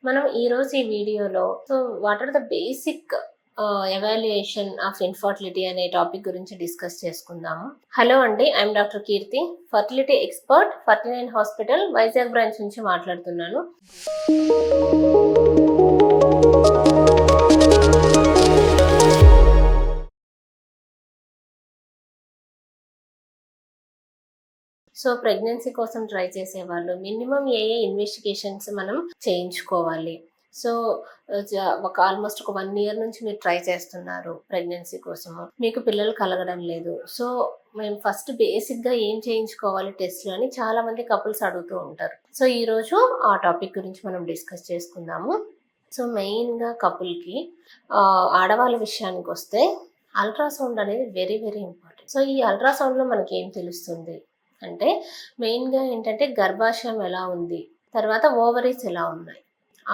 మనం ఈరోజు ఈ వీడియోలో what are the basic evaluation of infertility అనే టాపిక్ గురించి డిస్కస్ చేసుకుందాము. హలో అండి, I'm doctor Keerthi, fertility expert, 49 hospital Vizag branch నుంచి మాట్లాడుతున్నాను. సో ప్రెగ్నెన్సీ కోసం ట్రై చేసే వాళ్ళు మినిమం ఏ ఇన్వెస్టిగేషన్స్ మనం చేయించుకోవాలి. సో ఒక ఆల్మోస్ట్ ఒక 1 year నుంచి మీరు ట్రై చేస్తున్నారు ప్రెగ్నెన్సీ కోసము, మీకు పిల్లలు కలగడం లేదు. సో మేము ఫస్ట్ బేసిక్గా ఏం చేయించుకోవాలి టెస్ట్లు అని చాలా మంది కపుల్స్ అడుగుతూ ఉంటారు. సో ఈరోజు ఆ టాపిక్ గురించి మనం డిస్కస్ చేసుకుందాము. సో మెయిన్గా కపుల్కి ఆడవాళ్ళ విషయానికి వస్తే అల్ట్రాసౌండ్ అనేది వెరీ వెరీ ఇంపార్టెంట్. సో ఈ అల్ట్రాసౌండ్లో మనకి ఏం తెలుస్తుంది అంటే మెయిన్గా ఏంటంటే గర్భాశయం ఎలా ఉంది, తర్వాత ఓవరీస్ ఎలా ఉన్నాయి.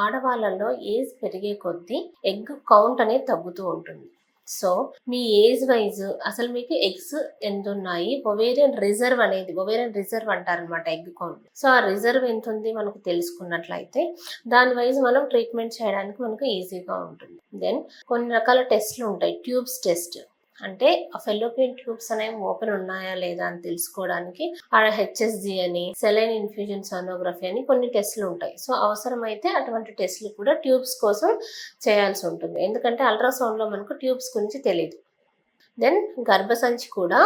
ఆడవాళ్ళలో ఏజ్ పెరిగే కొద్దీ ఎగ్ కౌంట్ అనేది తగ్గుతూ ఉంటుంది. సో మీ ఏజ్ వైజ్ అసలు మీకు ఎగ్స్ ఎంత ఉన్నాయి, ఒవేరియన్ రిజర్వ్ అంటారనమాట ఎగ్ కౌంట్. సో ఆ రిజర్వ్ ఎంత ఉంది మనకు తెలుసుకున్నట్లయితే దాని వైజ్ మనం ట్రీట్మెంట్ చేయడానికి మనకు ఈజీగా ఉంటుంది. దెన్ కొన్ని రకాల టెస్ట్లు ఉంటాయి. ట్యూబ్స్ టెస్ట్ అంటే ఫెలోపియన్ ట్యూబ్స్ అనేవి ఓపెన్ ఉన్నాయా లేదా అని తెలుసుకోవడానికి హెచ్ఎస్జి అని, సెలైన్ ఇన్ఫ్యూజన్ సోనోగ్రఫీ అని కొన్ని టెస్ట్లు ఉంటాయి. సో అవసరమైతే అటువంటి టెస్ట్లు కూడా ట్యూబ్స్ కోసం చేయాల్సి ఉంటుంది, ఎందుకంటే అల్ట్రాసౌండ్లో మనకు ట్యూబ్స్ గురించి తెలియదు. దెన్ గర్భసంచి కూడా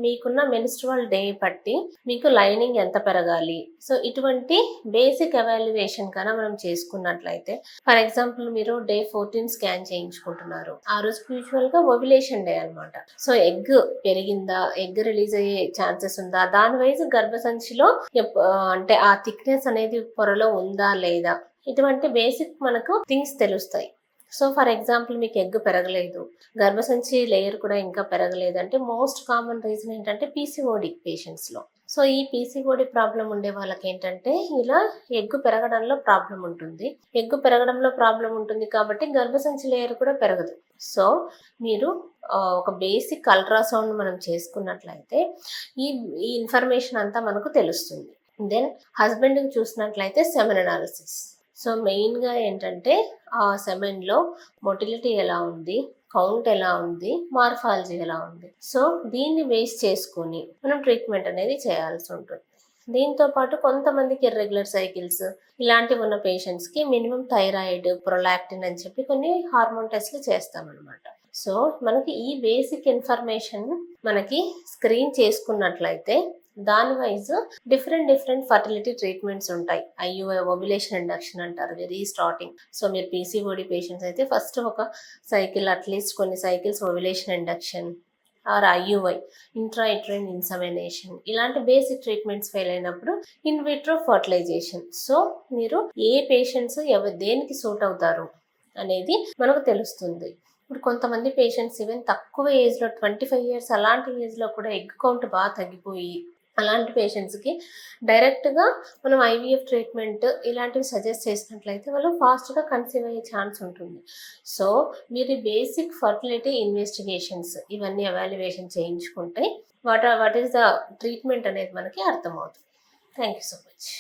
మీకున్న మెన్స్ట్రువల్ డే బట్టి మీకు లైనింగ్ ఎంత పెరగాలి. సో ఇటువంటి బేసిక్ ఎవాల్యుయేషన్ కన్నా మనం చేసుకున్నట్లయితే, ఫర్ ఎగ్జాంపుల్ మీరు డే 14 స్కాన్ చేయించుకుంటున్నారు, ఆ రోజు యూజువల్గా ఓవ్యులేషన్ డే అనమాట. సో ఎగ్ పెరిగిందా, ఎగ్ రిలీజ్ అయ్యే ఛాన్సెస్ ఉందా, దాని వైజ్ గర్భసంచిలో అంటే ఆ థిక్నెస్ అనేది పొరలో ఉందా లేదా, ఇటువంటి బేసిక్ మనకు థింగ్స్ తెలుస్తాయి. సో ఫర్ ఎగ్జాంపుల్ మీకు ఎగ్ పెరగలేదు, గర్భసంచి లేయర్ కూడా ఇంకా పెరగలేదు అంటే మోస్ట్ కామన్ రీజన్ ఏంటంటే పీసీఓడి పేషెంట్స్లో. సో ఈ పీసీఓడి ప్రాబ్లం ఉండే వాళ్ళకి ఏంటంటే ఇలా ఎగ్ పెరగడంలో ప్రాబ్లం ఉంటుంది కాబట్టి గర్భసంచి లేయర్ కూడా పెరగదు. సో మీరు ఒక బేసిక్ అల్ట్రాసౌండ్ మనం చేసుకున్నట్లయితే ఈ ఇన్ఫర్మేషన్ అంతా మనకు తెలుస్తుంది. దెన్ హస్బెండ్కి చూసినట్లయితే సెమెన్ అనాలిసిస్. సో మెయిన్గా ఏంటంటే ఆ సెమెన్లో మొటిలిటీ ఎలా ఉంది, కౌంట్ ఎలా ఉంది, మార్ఫాలజీ ఎలా ఉంది. సో దీన్ని బేస్ చేసుకుని మనం ట్రీట్మెంట్ అనేది చేయాల్సి ఉంటుంది. దీంతో పాటు కొంతమందికి ఇర్రెగ్యులర్ సైకిల్స్ ఇలాంటివి ఉన్న పేషెంట్స్కి మినిమం థైరాయిడ్, ప్రొలాక్టిన్ అని చెప్పి కొన్ని హార్మోన్ టెస్ట్లు చేస్తామన్నమాట. సో మనకి ఈ బేసిక్ ఇన్ఫర్మేషన్ మనకి స్క్రీన్ చేసుకున్నట్లయితే దాని వైజ్ డిఫరెంట్ ఫర్టిలిటీ ట్రీట్మెంట్స్ ఉంటాయి. ఐయుఐ ఓవ్యులేషన్ ఇండక్షన్ అంటారు వెరీ స్టార్టింగ్. సో మీరు పీసీఓడి పేషెంట్స్ అయితే ఫస్ట్ ఒక సైకిల్, అట్లీస్ట్ కొన్ని cycles ovulation induction or IUI intrauterine insemination, ఇలాంటి బేసిక్ ట్రీట్మెంట్స్ ఫెయిల్ అయినప్పుడు ఇన్ విట్రో ఫర్టిలైజేషన్. సో మీరు ఏ పేషెంట్స్ దేనికి సూట్ అవుతారు అనేది మనకు తెలుస్తుంది. ఇప్పుడు కొంతమంది పేషెంట్స్ ఈవెన్ తక్కువ ఏజ్లో 25 years అలాంటి ఏజ్లో కూడా ఎగ్ కౌంట్ బాగా తగ్గిపోయి అలాంటి పేషెంట్స్కి డైరెక్ట్గా మనం ఐవీఎఫ్ ట్రీట్మెంట్ ఇలాంటివి సజెస్ట్ చేసినట్లయితే వాళ్ళు ఫాస్ట్గా కన్సీవ్ అయ్యే ఛాన్స్ ఉంటుంది. సో మీరు బేసిక్ ఫర్టిలిటీ ఇన్వెస్టిగేషన్స్ ఇవన్నీ ఎవాల్యుయేషన్ చేయించుకుంటే వాట్ ఈస్ ద ట్రీట్మెంట్ అనేది మనకి అర్థమవుతుంది. Thank you so much.